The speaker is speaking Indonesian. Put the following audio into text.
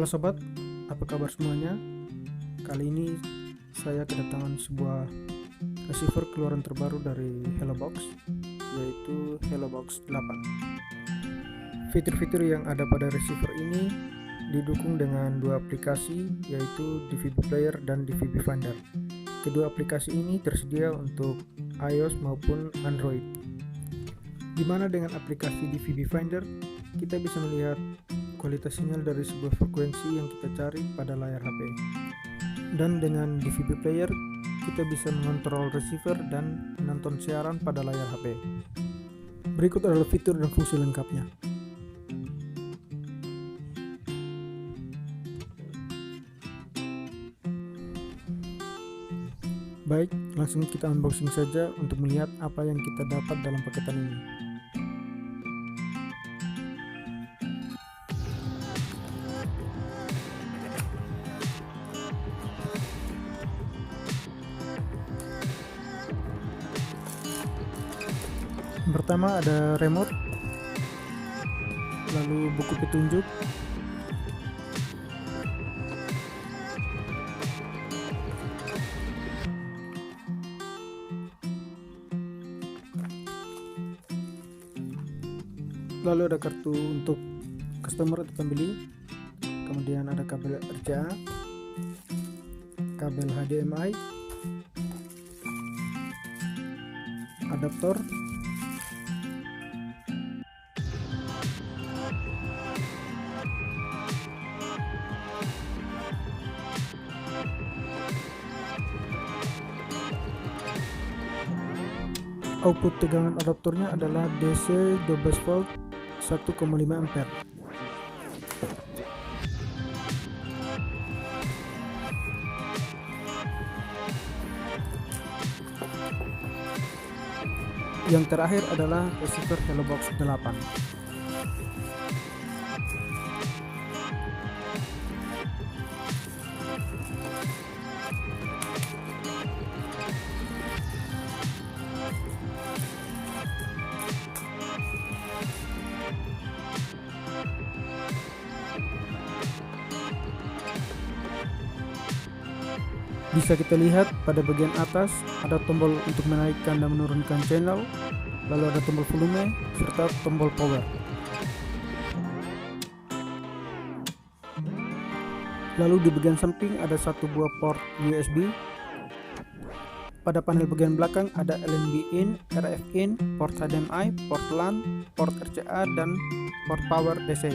Halo sobat, apa kabar semuanya? Kali ini saya kedatangan sebuah receiver keluaran terbaru dari Hellobox, yaitu Hellobox 8. Fitur-fitur yang ada pada receiver ini didukung dengan dua aplikasi, yaitu DVBPlayer dan DVBFinder. Kedua aplikasi ini tersedia untuk iOS maupun Android. Di mana dengan aplikasi DVBFinder kita bisa melihat kualitas sinyal dari sebuah frekuensi yang kita cari pada layar HP. Dan dengan DVBPlayer kita bisa mengontrol receiver dan menonton siaran pada layar HP. Berikut adalah fitur dan fungsi lengkapnya. Baik, langsung kita unboxing saja untuk melihat apa yang kita dapat dalam paketan ini. Pertama ada remote, lalu buku petunjuk, lalu ada kartu untuk customer atau pembeli, kemudian ada kabel RCA, kabel HDMI, adaptor, output tegangan adaptornya adalah DC 12 volt 1,5 ampere. Yang terakhir adalah receiver Hellobox 8. Bisa kita lihat pada bagian atas ada tombol untuk menaikkan dan menurunkan channel, lalu ada tombol volume serta tombol power. Lalu di bagian samping ada satu buah port USB. Pada panel bagian belakang ada LNB in, RF in, port HDMI, port LAN, port RCA dan port power DC.